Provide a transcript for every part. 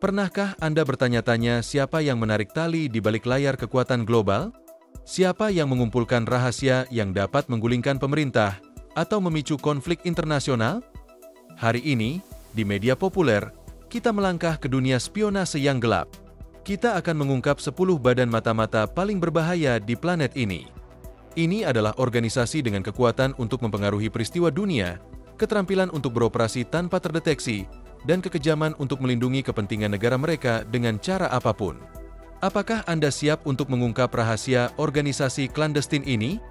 Pernahkah Anda bertanya-tanya siapa yang menarik tali di balik layar kekuatan global? Siapa yang mengumpulkan rahasia yang dapat menggulingkan pemerintah atau memicu konflik internasional? Hari ini, di media populer, kita melangkah ke dunia spionase yang gelap. Kita akan mengungkap 10 badan mata-mata paling berbahaya di planet ini. Ini adalah organisasi dengan kekuatan untuk mempengaruhi peristiwa dunia, keterampilan untuk beroperasi tanpa terdeteksi, dan kekejaman untuk melindungi kepentingan negara mereka dengan cara apapun. Apakah Anda siap untuk mengungkap rahasia organisasi klandestin ini?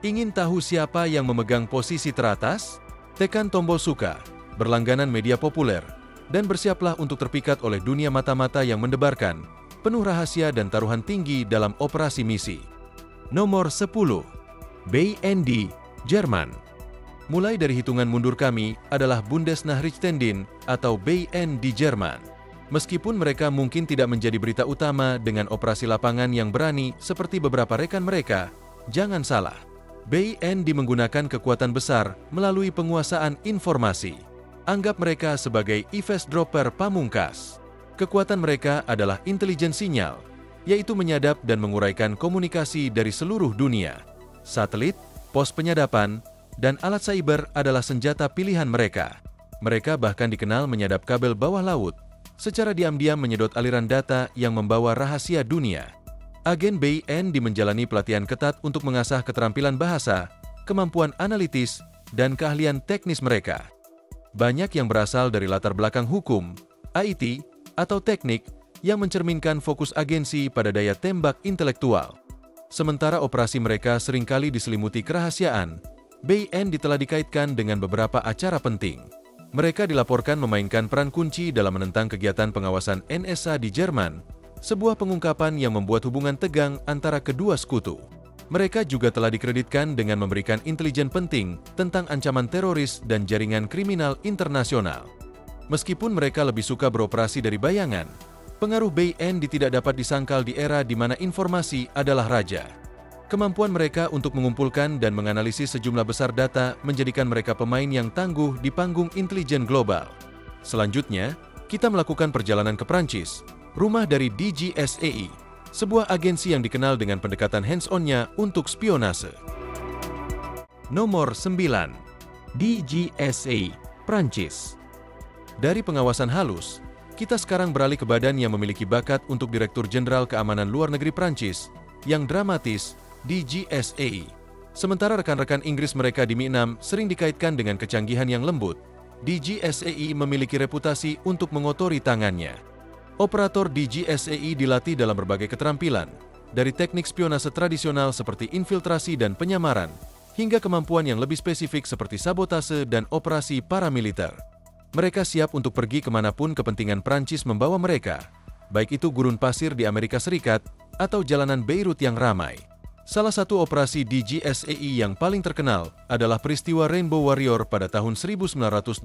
Ingin tahu siapa yang memegang posisi teratas? Tekan tombol suka, berlangganan media populer, dan bersiaplah untuk terpikat oleh dunia mata-mata yang mendebarkan, penuh rahasia dan taruhan tinggi dalam operasi misi. Nomor 10. BND, Jerman. Mulai dari hitungan mundur kami adalah Bundesnachrichtendienst atau BN di Jerman. Meskipun mereka mungkin tidak menjadi berita utama dengan operasi lapangan yang berani seperti beberapa rekan mereka, jangan salah. BN menggunakan kekuatan besar melalui penguasaan informasi. Anggap mereka sebagai eavesdropper pamungkas. Kekuatan mereka adalah intelijen sinyal, yaitu menyadap dan menguraikan komunikasi dari seluruh dunia. Satelit, pos penyadapan, dan alat cyber adalah senjata pilihan mereka. Mereka bahkan dikenal menyadap kabel bawah laut, secara diam-diam menyedot aliran data yang membawa rahasia dunia. Agen BN menjalani pelatihan ketat untuk mengasah keterampilan bahasa, kemampuan analitis, dan keahlian teknis mereka. Banyak yang berasal dari latar belakang hukum, IT, atau teknik yang mencerminkan fokus agensi pada daya tembak intelektual. Sementara operasi mereka seringkali diselimuti kerahasiaan, BN telah dikaitkan dengan beberapa acara penting. Mereka dilaporkan memainkan peran kunci dalam menentang kegiatan pengawasan NSA di Jerman, sebuah pengungkapan yang membuat hubungan tegang antara kedua sekutu. Mereka juga telah dikreditkan dengan memberikan intelijen penting tentang ancaman teroris dan jaringan kriminal internasional. Meskipun mereka lebih suka beroperasi dari bayangan, pengaruh BN tidak dapat disangkal di era di mana informasi adalah raja. Kemampuan mereka untuk mengumpulkan dan menganalisis sejumlah besar data menjadikan mereka pemain yang tangguh di panggung intelijen global. Selanjutnya, kita melakukan perjalanan ke Prancis, rumah dari DGSEI, sebuah agensi yang dikenal dengan pendekatan hands-on-nya untuk spionase. Nomor 9. DGSEI, Prancis. Dari pengawasan halus, kita sekarang beralih ke badan yang memiliki bakat untuk Direktur Jenderal Keamanan Luar Negeri Prancis, yang dramatis, DGSEI. Sementara rekan-rekan Inggris mereka di Mi-6 sering dikaitkan dengan kecanggihan yang lembut, DGSEI memiliki reputasi untuk mengotori tangannya. Operator DGSEI dilatih dalam berbagai keterampilan, dari teknik spionase tradisional seperti infiltrasi dan penyamaran, hingga kemampuan yang lebih spesifik seperti sabotase dan operasi paramiliter. Mereka siap untuk pergi kemanapun kepentingan Prancis membawa mereka, baik itu gurun pasir di Amerika Serikat atau jalanan Beirut yang ramai. Salah satu operasi DGSEI yang paling terkenal adalah peristiwa Rainbow Warrior pada tahun 1985.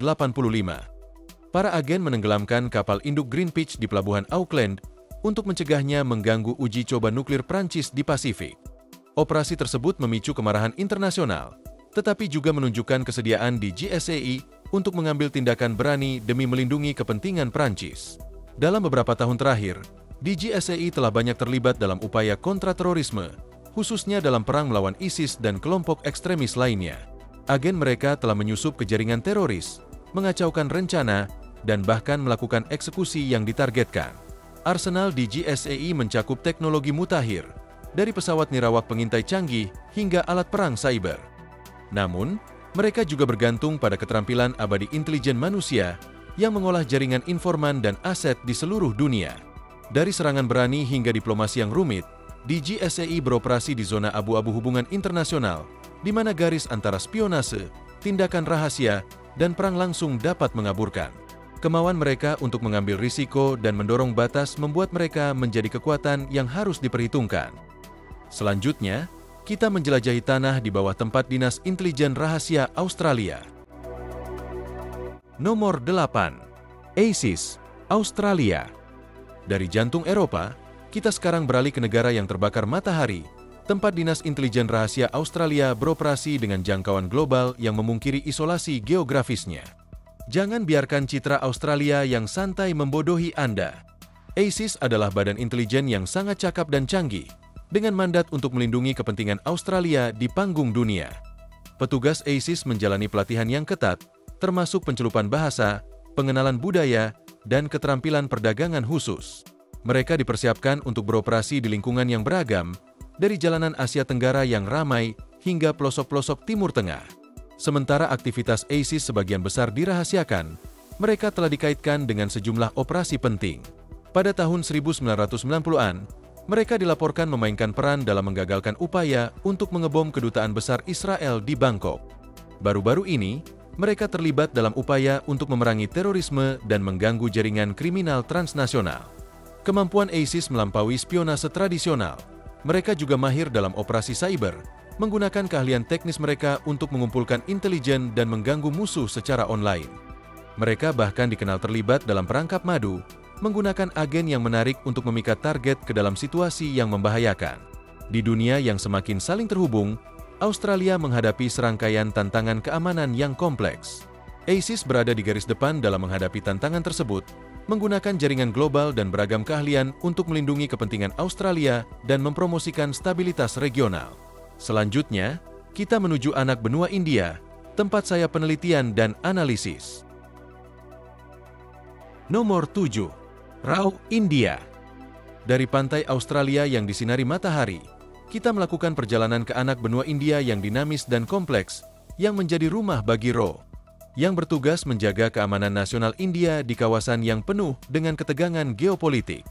Para agen menenggelamkan kapal induk Greenpeace di pelabuhan Auckland untuk mencegahnya mengganggu uji coba nuklir Prancis di Pasifik. Operasi tersebut memicu kemarahan internasional, tetapi juga menunjukkan kesediaan DGSEI untuk mengambil tindakan berani demi melindungi kepentingan Prancis. Dalam beberapa tahun terakhir, DGSEI telah banyak terlibat dalam upaya kontraterorisme, khususnya dalam perang melawan ISIS dan kelompok ekstremis lainnya. Agen mereka telah menyusup ke jaringan teroris, mengacaukan rencana, dan bahkan melakukan eksekusi yang ditargetkan. Arsenal DGSEI mencakup teknologi mutakhir, dari pesawat nirawak pengintai canggih hingga alat perang cyber. Namun, mereka juga bergantung pada keterampilan abadi intelijen manusia yang mengolah jaringan informan dan aset di seluruh dunia. Dari serangan berani hingga diplomasi yang rumit, DGSEI beroperasi di zona abu-abu hubungan internasional, di mana garis antara spionase, tindakan rahasia, dan perang langsung dapat mengaburkan. Kemauan mereka untuk mengambil risiko dan mendorong batas membuat mereka menjadi kekuatan yang harus diperhitungkan. Selanjutnya, kita menjelajahi tanah di bawah tempat dinas intelijen rahasia Australia. Nomor 8. ASIS, Australia. Dari jantung Eropa, kita sekarang beralih ke negara yang terbakar matahari, tempat dinas intelijen rahasia Australia beroperasi dengan jangkauan global yang memungkiri isolasi geografisnya. Jangan biarkan citra Australia yang santai membodohi Anda. ISIS adalah badan intelijen yang sangat cakap dan canggih, dengan mandat untuk melindungi kepentingan Australia di panggung dunia. Petugas ISIS menjalani pelatihan yang ketat, termasuk pencelupan bahasa, pengenalan budaya, dan keterampilan perdagangan khusus. Mereka dipersiapkan untuk beroperasi di lingkungan yang beragam, dari jalanan Asia Tenggara yang ramai hingga pelosok-pelosok Timur Tengah. Sementara aktivitas ISIS sebagian besar dirahasiakan, mereka telah dikaitkan dengan sejumlah operasi penting. Pada tahun 1990-an, mereka dilaporkan memainkan peran dalam menggagalkan upaya untuk mengebom kedutaan besar Israel di Bangkok. Baru-baru ini, mereka terlibat dalam upaya untuk memerangi terorisme dan mengganggu jaringan kriminal transnasional. Kemampuan ISIS melampaui spionase tradisional. Mereka juga mahir dalam operasi cyber, menggunakan keahlian teknis mereka untuk mengumpulkan intelijen dan mengganggu musuh secara online. Mereka bahkan dikenal terlibat dalam perangkap madu, menggunakan agen yang menarik untuk memikat target ke dalam situasi yang membahayakan. Di dunia yang semakin saling terhubung, Australia menghadapi serangkaian tantangan keamanan yang kompleks. ISIS berada di garis depan dalam menghadapi tantangan tersebut, menggunakan jaringan global dan beragam keahlian untuk melindungi kepentingan Australia dan mempromosikan stabilitas regional. Selanjutnya, kita menuju anak benua India, tempat saya penelitian dan analisis. Nomor 7. Rau, India. Dari pantai Australia yang disinari matahari, kita melakukan perjalanan ke anak benua India yang dinamis dan kompleks, yang menjadi rumah bagi Rau, yang bertugas menjaga keamanan nasional India di kawasan yang penuh dengan ketegangan geopolitik.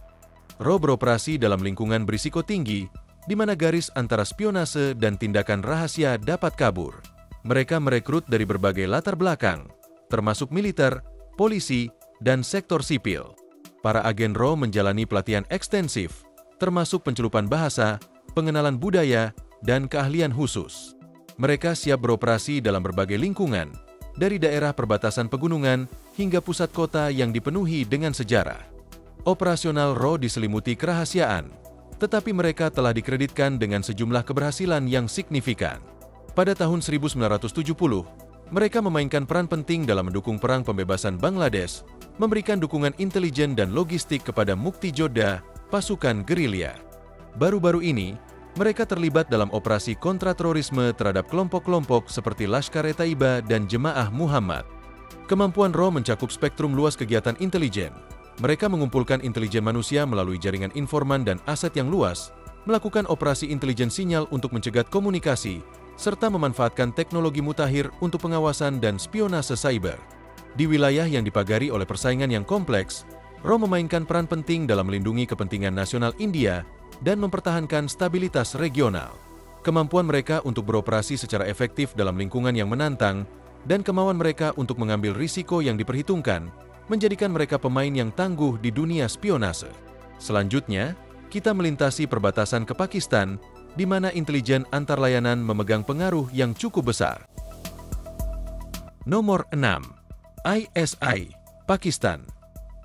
Rau beroperasi dalam lingkungan berisiko tinggi, di mana garis antara spionase dan tindakan rahasia dapat kabur. Mereka merekrut dari berbagai latar belakang, termasuk militer, polisi, dan sektor sipil. Para agen Rau menjalani pelatihan ekstensif, termasuk pencelupan bahasa, pengenalan budaya, dan keahlian khusus. Mereka siap beroperasi dalam berbagai lingkungan, dari daerah perbatasan pegunungan hingga pusat kota yang dipenuhi dengan sejarah. Operasional Rau diselimuti kerahasiaan, tetapi mereka telah dikreditkan dengan sejumlah keberhasilan yang signifikan. Pada tahun 1970, mereka memainkan peran penting dalam mendukung perang pembebasan Bangladesh, memberikan dukungan intelijen dan logistik kepada Muktijoddha, pasukan gerilya. Baru-baru ini, mereka terlibat dalam operasi kontraterorisme terhadap kelompok-kelompok seperti Lashkar-e-Taiba dan Jemaah Muhammad. Kemampuan Rau mencakup spektrum luas kegiatan intelijen. Mereka mengumpulkan intelijen manusia melalui jaringan informan dan aset yang luas, melakukan operasi intelijen sinyal untuk mencegat komunikasi, serta memanfaatkan teknologi mutakhir untuk pengawasan dan spionase cyber. Di wilayah yang dipagari oleh persaingan yang kompleks, Rau memainkan peran penting dalam melindungi kepentingan nasional India dan mempertahankan stabilitas regional. Kemampuan mereka untuk beroperasi secara efektif dalam lingkungan yang menantang dan kemauan mereka untuk mengambil risiko yang diperhitungkan menjadikan mereka pemain yang tangguh di dunia spionase. Selanjutnya, kita melintasi perbatasan ke Pakistan, di mana intelijen antarlayanan memegang pengaruh yang cukup besar. Nomor 6. ISI, Pakistan.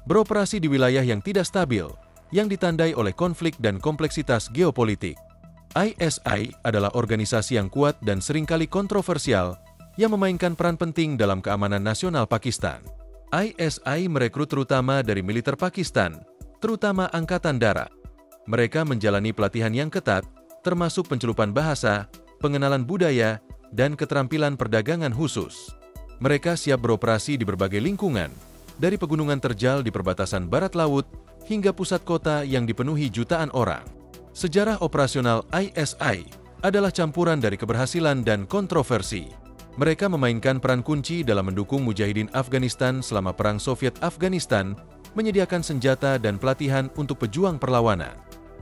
Beroperasi di wilayah yang tidak stabil, yang ditandai oleh konflik dan kompleksitas geopolitik. ISI adalah organisasi yang kuat dan seringkali kontroversial yang memainkan peran penting dalam keamanan nasional Pakistan. ISI merekrut terutama dari militer Pakistan, terutama Angkatan Darat. Mereka menjalani pelatihan yang ketat, termasuk pencelupan bahasa, pengenalan budaya, dan keterampilan perdagangan khusus. Mereka siap beroperasi di berbagai lingkungan, dari pegunungan terjal di perbatasan barat laut hingga pusat kota yang dipenuhi jutaan orang. Sejarah operasional ISI adalah campuran dari keberhasilan dan kontroversi. Mereka memainkan peran kunci dalam mendukung mujahidin Afghanistan selama Perang Soviet-Afghanistan, menyediakan senjata dan pelatihan untuk pejuang perlawanan.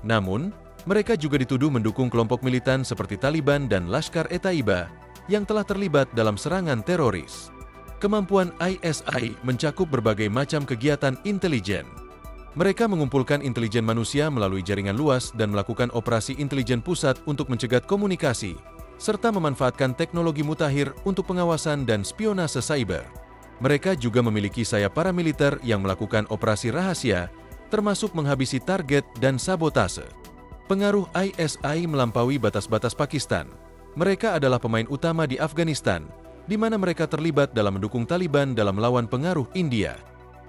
Namun, mereka juga dituduh mendukung kelompok militan seperti Taliban dan Lashkar-e-Taiba yang telah terlibat dalam serangan teroris. Kemampuan ISI mencakup berbagai macam kegiatan intelijen. Mereka mengumpulkan intelijen manusia melalui jaringan luas dan melakukan operasi intelijen pusat untuk mencegat komunikasi, serta memanfaatkan teknologi mutakhir untuk pengawasan dan spionase cyber. Mereka juga memiliki sayap paramiliter yang melakukan operasi rahasia, termasuk menghabisi target dan sabotase. Pengaruh ISI melampaui batas-batas Pakistan. Mereka adalah pemain utama di Afghanistan, di mana mereka terlibat dalam mendukung Taliban dalam melawan pengaruh India.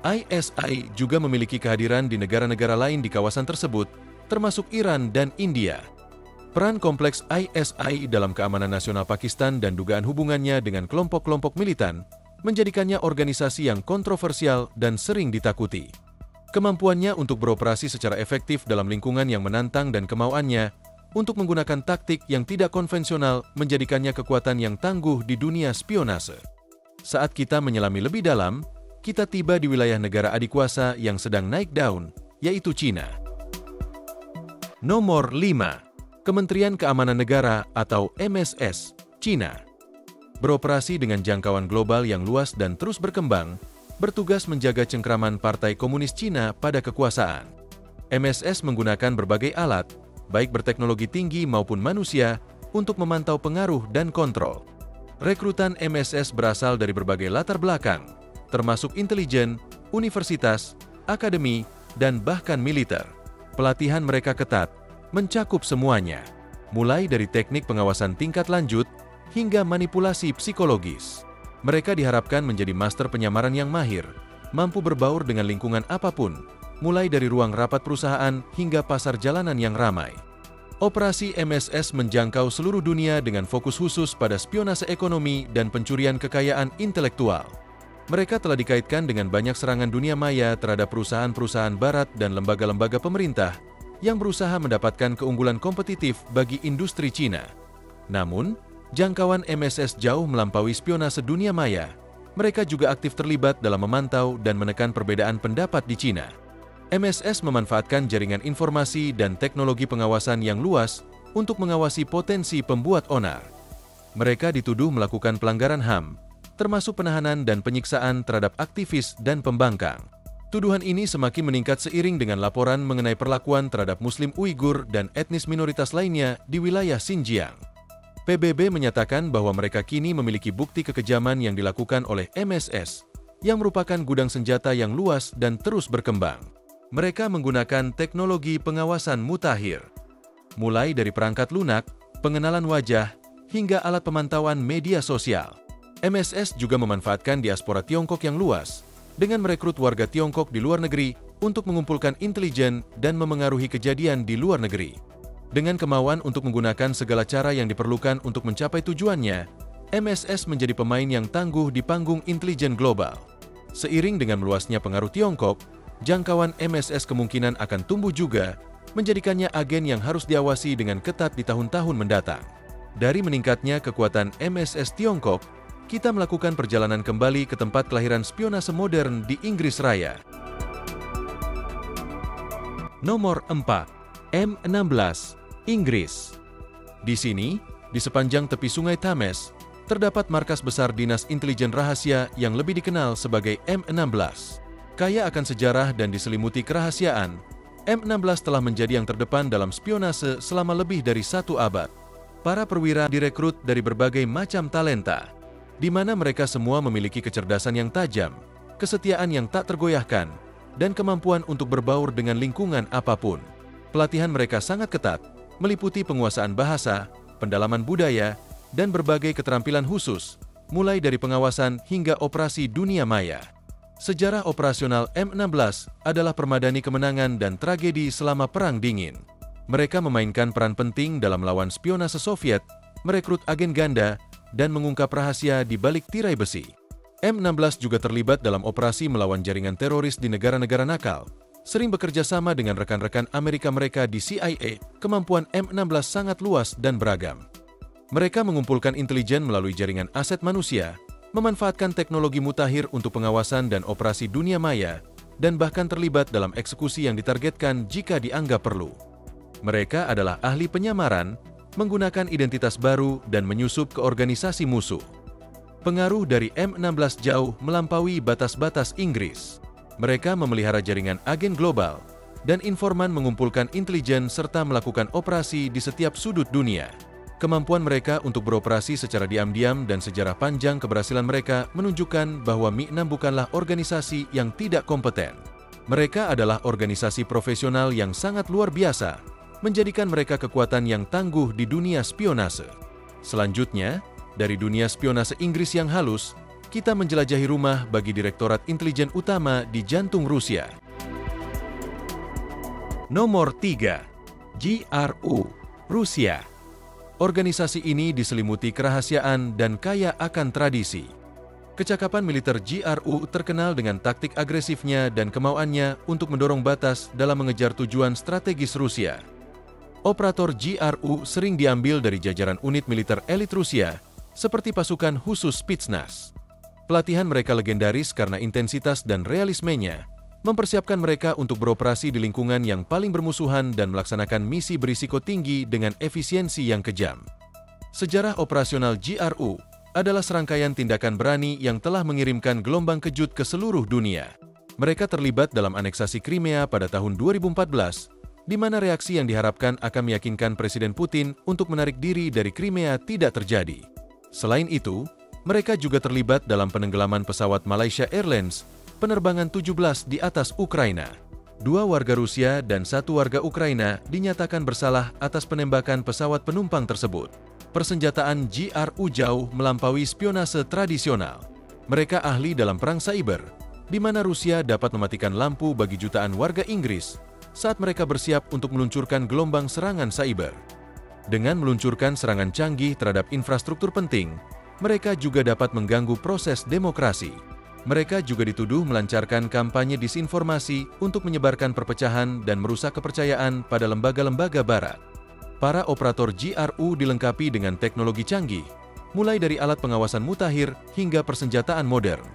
ISI juga memiliki kehadiran di negara-negara lain di kawasan tersebut, termasuk Iran dan India. Peran kompleks ISI dalam keamanan nasional Pakistan dan dugaan hubungannya dengan kelompok-kelompok militan menjadikannya organisasi yang kontroversial dan sering ditakuti. Kemampuannya untuk beroperasi secara efektif dalam lingkungan yang menantang dan kemauannya untuk menggunakan taktik yang tidak konvensional menjadikannya kekuatan yang tangguh di dunia spionase. Saat kita menyelami lebih dalam, kita tiba di wilayah negara adikuasa yang sedang naik daun, yaitu Cina. Nomor 5. Kementerian Keamanan Negara atau MSS, Cina. Beroperasi dengan jangkauan global yang luas dan terus berkembang, bertugas menjaga cengkraman Partai Komunis Cina pada kekuasaan. MSS menggunakan berbagai alat, baik berteknologi tinggi maupun manusia, untuk memantau pengaruh dan kontrol. Rekrutan MSS berasal dari berbagai latar belakang, termasuk intelijen, universitas, akademi, dan bahkan militer. Pelatihan mereka ketat, mencakup semuanya, mulai dari teknik pengawasan tingkat lanjut hingga manipulasi psikologis. Mereka diharapkan menjadi master penyamaran yang mahir, mampu berbaur dengan lingkungan apapun, mulai dari ruang rapat perusahaan hingga pasar jalanan yang ramai. Operasi MSS menjangkau seluruh dunia dengan fokus khusus pada spionase ekonomi dan pencurian kekayaan intelektual. Mereka telah dikaitkan dengan banyak serangan dunia maya terhadap perusahaan-perusahaan barat dan lembaga-lembaga pemerintah yang berusaha mendapatkan keunggulan kompetitif bagi industri Cina. Namun, jangkauan MSS jauh melampaui spionase dunia maya. Mereka juga aktif terlibat dalam memantau dan menekan perbedaan pendapat di Cina. MSS memanfaatkan jaringan informasi dan teknologi pengawasan yang luas untuk mengawasi potensi pembuat onar. Mereka dituduh melakukan pelanggaran HAM, termasuk penahanan dan penyiksaan terhadap aktivis dan pembangkang. Tuduhan ini semakin meningkat seiring dengan laporan mengenai perlakuan terhadap Muslim Uighur dan etnis minoritas lainnya di wilayah Xinjiang. PBB menyatakan bahwa mereka kini memiliki bukti kekejaman yang dilakukan oleh MSS, yang merupakan gudang senjata yang luas dan terus berkembang. Mereka menggunakan teknologi pengawasan mutakhir, mulai dari perangkat lunak, pengenalan wajah, hingga alat pemantauan media sosial. MSS juga memanfaatkan diaspora Tiongkok yang luas, dengan merekrut warga Tiongkok di luar negeri untuk mengumpulkan intelijen dan memengaruhi kejadian di luar negeri. Dengan kemauan untuk menggunakan segala cara yang diperlukan untuk mencapai tujuannya, MSS menjadi pemain yang tangguh di panggung intelijen global. Seiring dengan meluasnya pengaruh Tiongkok, jangkauan MSS kemungkinan akan tumbuh juga, menjadikannya agen yang harus diawasi dengan ketat di tahun-tahun mendatang. Dari meningkatnya kekuatan MSS Tiongkok, kita melakukan perjalanan kembali ke tempat kelahiran spionase modern di Inggris Raya. Nomor 4. M16, Inggris. Di sini, di sepanjang tepi Sungai Thames, terdapat markas besar Dinas Intelijen Rahasia yang lebih dikenal sebagai M16. Kaya akan sejarah dan diselimuti kerahasiaan, M16 telah menjadi yang terdepan dalam spionase selama lebih dari 1 abad. Para perwira direkrut dari berbagai macam talenta, di mana mereka semua memiliki kecerdasan yang tajam, kesetiaan yang tak tergoyahkan, dan kemampuan untuk berbaur dengan lingkungan apapun. Pelatihan mereka sangat ketat, meliputi penguasaan bahasa, pendalaman budaya, dan berbagai keterampilan khusus, mulai dari pengawasan hingga operasi dunia maya. Sejarah operasional M16 adalah permadani kemenangan dan tragedi selama Perang Dingin. Mereka memainkan peran penting dalam melawan spionase Soviet, merekrut agen ganda, dan mengungkap rahasia di balik tirai besi. M16 juga terlibat dalam operasi melawan jaringan teroris di negara-negara nakal, sering bekerja sama dengan rekan-rekan Amerika mereka di CIA. Kemampuan M16 sangat luas dan beragam. Mereka mengumpulkan intelijen melalui jaringan aset manusia, memanfaatkan teknologi mutakhir untuk pengawasan dan operasi dunia maya, dan bahkan terlibat dalam eksekusi yang ditargetkan jika dianggap perlu. Mereka adalah ahli penyamaran, menggunakan identitas baru dan menyusup ke organisasi musuh. Pengaruh dari M16 jauh melampaui batas-batas Inggris. Mereka memelihara jaringan agen global, dan informan mengumpulkan intelijen serta melakukan operasi di setiap sudut dunia. Kemampuan mereka untuk beroperasi secara diam-diam dan sejarah panjang keberhasilan mereka menunjukkan bahwa Mi-6 bukanlah organisasi yang tidak kompeten. Mereka adalah organisasi profesional yang sangat luar biasa, menjadikan mereka kekuatan yang tangguh di dunia spionase. Selanjutnya, dari dunia spionase Inggris yang halus, kita menjelajahi rumah bagi Direktorat Intelijen Utama di jantung Rusia. Nomor 3. GRU, Rusia. Organisasi ini diselimuti kerahasiaan dan kaya akan tradisi. Kecakapan militer GRU terkenal dengan taktik agresifnya dan kemauannya untuk mendorong batas dalam mengejar tujuan strategis Rusia. Operator GRU sering diambil dari jajaran unit militer elit Rusia, seperti pasukan khusus Spetsnaz. Pelatihan mereka legendaris karena intensitas dan realismenya, mempersiapkan mereka untuk beroperasi di lingkungan yang paling bermusuhan dan melaksanakan misi berisiko tinggi dengan efisiensi yang kejam. Sejarah operasional GRU adalah serangkaian tindakan berani yang telah mengirimkan gelombang kejut ke seluruh dunia. Mereka terlibat dalam aneksasi Crimea pada tahun 2014, di mana reaksi yang diharapkan akan meyakinkan Presiden Putin untuk menarik diri dari Crimea tidak terjadi. Selain itu, mereka juga terlibat dalam penenggelaman pesawat Malaysia Airlines, penerbangan 17 di atas Ukraina. 2 warga Rusia dan 1 warga Ukraina dinyatakan bersalah atas penembakan pesawat penumpang tersebut. Persenjataan GRU jauh melampaui spionase tradisional. Mereka ahli dalam perang cyber, di mana Rusia dapat mematikan lampu bagi jutaan warga Inggris saat mereka bersiap untuk meluncurkan gelombang serangan cyber. Dengan meluncurkan serangan canggih terhadap infrastruktur penting, mereka juga dapat mengganggu proses demokrasi. Mereka juga dituduh melancarkan kampanye disinformasi untuk menyebarkan perpecahan dan merusak kepercayaan pada lembaga-lembaga barat. Para operator GRU dilengkapi dengan teknologi canggih, mulai dari alat pengawasan mutakhir hingga persenjataan modern.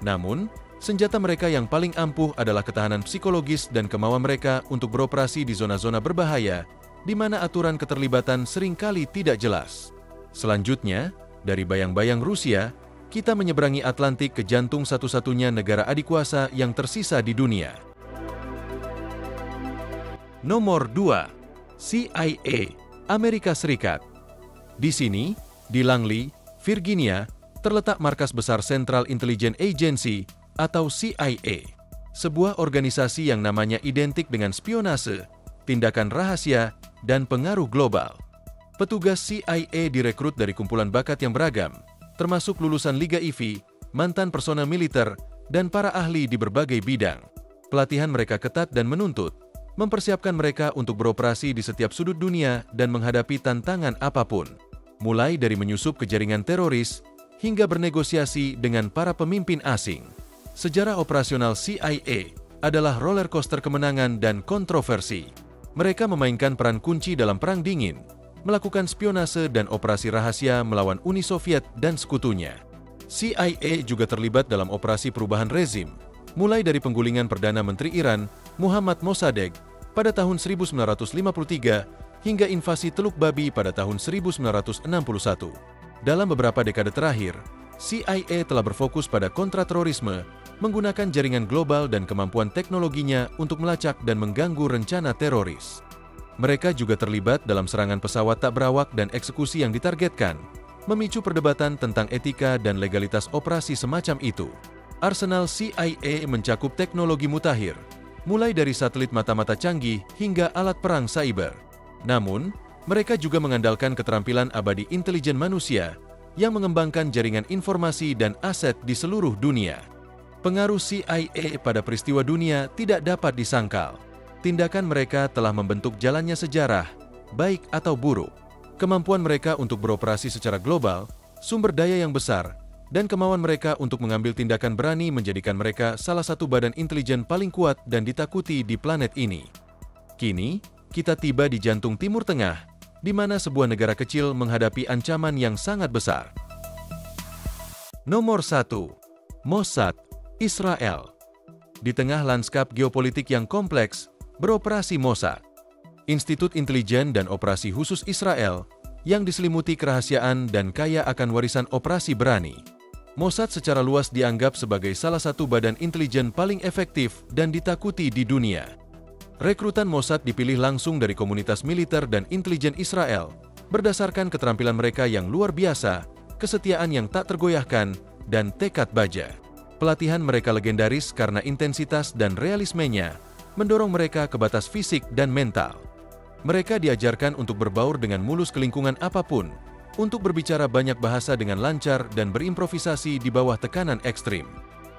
Namun, senjata mereka yang paling ampuh adalah ketahanan psikologis dan kemauan mereka untuk beroperasi di zona-zona berbahaya, di mana aturan keterlibatan seringkali tidak jelas. Selanjutnya, dari bayang-bayang Rusia, kita menyeberangi Atlantik ke jantung satu-satunya negara adikuasa yang tersisa di dunia. Nomor 2. CIA, Amerika Serikat. Di sini, di Langley, Virginia, terletak markas besar Central Intelligence Agency atau CIA, sebuah organisasi yang namanya identik dengan spionase, tindakan rahasia, dan pengaruh global. Petugas CIA direkrut dari kumpulan bakat yang beragam, termasuk lulusan Liga IV, mantan personel militer, dan para ahli di berbagai bidang. Pelatihan mereka ketat dan menuntut, mempersiapkan mereka untuk beroperasi di setiap sudut dunia dan menghadapi tantangan apapun, mulai dari menyusup ke jaringan teroris hingga bernegosiasi dengan para pemimpin asing. Sejarah operasional CIA adalah roller coaster kemenangan dan kontroversi. Mereka memainkan peran kunci dalam Perang Dingin, melakukan spionase dan operasi rahasia melawan Uni Soviet dan sekutunya. CIA juga terlibat dalam operasi perubahan rezim, mulai dari penggulingan Perdana Menteri Iran, Muhammad Mossadegh, pada tahun 1953 hingga invasi Teluk Babi pada tahun 1961. Dalam beberapa dekade terakhir, CIA telah berfokus pada kontraterorisme, menggunakan jaringan global dan kemampuan teknologinya untuk melacak dan mengganggu rencana teroris. Mereka juga terlibat dalam serangan pesawat tak berawak dan eksekusi yang ditargetkan, memicu perdebatan tentang etika dan legalitas operasi semacam itu. Arsenal CIA mencakup teknologi mutakhir, mulai dari satelit mata-mata canggih hingga alat perang cyber. Namun, mereka juga mengandalkan keterampilan abadi intelijen manusia yang mengembangkan jaringan informasi dan aset di seluruh dunia. Pengaruh CIA pada peristiwa dunia tidak dapat disangkal. Tindakan mereka telah membentuk jalannya sejarah, baik atau buruk. Kemampuan mereka untuk beroperasi secara global, sumber daya yang besar, dan kemauan mereka untuk mengambil tindakan berani menjadikan mereka salah satu badan intelijen paling kuat dan ditakuti di planet ini. Kini, kita tiba di jantung Timur Tengah, di mana sebuah negara kecil menghadapi ancaman yang sangat besar. Nomor 1. Mossad, Israel. Di tengah lanskap geopolitik yang kompleks, beroperasi Mossad, Institut Intelijen dan Operasi Khusus Israel, yang diselimuti kerahasiaan dan kaya akan warisan operasi berani. Mossad secara luas dianggap sebagai salah satu badan intelijen paling efektif dan ditakuti di dunia. Rekrutan Mossad dipilih langsung dari komunitas militer dan intelijen Israel, berdasarkan keterampilan mereka yang luar biasa, kesetiaan yang tak tergoyahkan, dan tekad baja. Pelatihan mereka legendaris karena intensitas dan realismenya, mendorong mereka ke batas fisik dan mental. Mereka diajarkan untuk berbaur dengan mulus ke lingkungan apapun, untuk berbicara banyak bahasa dengan lancar dan berimprovisasi di bawah tekanan ekstrim.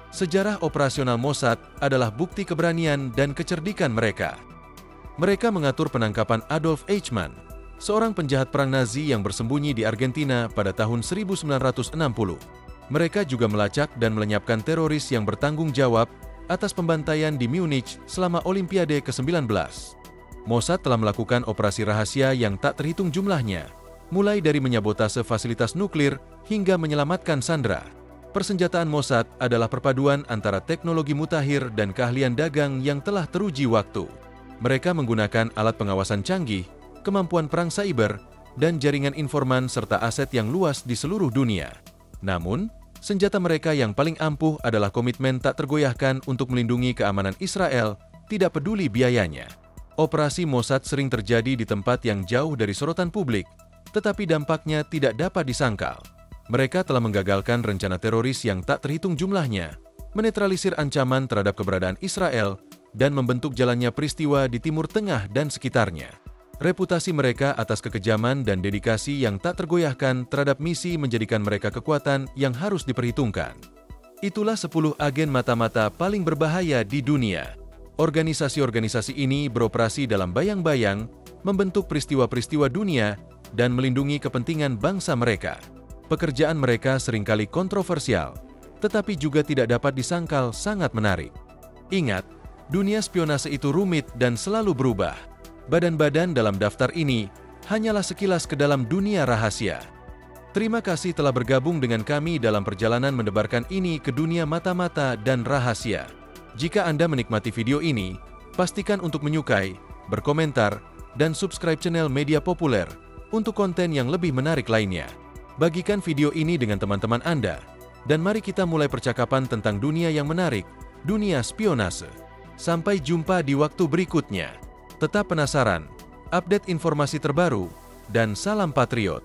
Sejarah operasional Mossad adalah bukti keberanian dan kecerdikan mereka. Mereka mengatur penangkapan Adolf Eichmann, seorang penjahat perang Nazi yang bersembunyi di Argentina pada tahun 1960. Mereka juga melacak dan melenyapkan teroris yang bertanggung jawab atas pembantaian di Munich selama Olimpiade ke-19. Mossad telah melakukan operasi rahasia yang tak terhitung jumlahnya, mulai dari menyabotase fasilitas nuklir hingga menyelamatkan sandera. Persenjataan Mossad adalah perpaduan antara teknologi mutakhir dan keahlian dagang yang telah teruji waktu. Mereka menggunakan alat pengawasan canggih, kemampuan perang cyber, dan jaringan informan serta aset yang luas di seluruh dunia. Namun, senjata mereka yang paling ampuh adalah komitmen tak tergoyahkan untuk melindungi keamanan Israel, tidak peduli biayanya. Operasi Mossad sering terjadi di tempat yang jauh dari sorotan publik, tetapi dampaknya tidak dapat disangkal. Mereka telah menggagalkan rencana teroris yang tak terhitung jumlahnya, menetralisir ancaman terhadap keberadaan Israel, dan membentuk jalannya peristiwa di Timur Tengah dan sekitarnya. Reputasi mereka atas kekejaman dan dedikasi yang tak tergoyahkan terhadap misi menjadikan mereka kekuatan yang harus diperhitungkan. Itulah 10 agen mata-mata paling berbahaya di dunia. Organisasi-organisasi ini beroperasi dalam bayang-bayang, membentuk peristiwa-peristiwa dunia, dan melindungi kepentingan bangsa mereka. Pekerjaan mereka seringkali kontroversial, tetapi juga tidak dapat disangkal sangat menarik. Ingat, dunia spionase itu rumit dan selalu berubah. Badan-badan dalam daftar ini hanyalah sekilas ke dalam dunia rahasia. Terima kasih telah bergabung dengan kami dalam perjalanan mendebarkan ini ke dunia mata-mata dan rahasia. Jika Anda menikmati video ini, pastikan untuk menyukai, berkomentar, dan subscribe channel Media Populer untuk konten yang lebih menarik lainnya. Bagikan video ini dengan teman-teman Anda, dan mari kita mulai percakapan tentang dunia yang menarik, dunia spionase. Sampai jumpa di waktu berikutnya. Tetap penasaran, update informasi terbaru, dan salam patriot.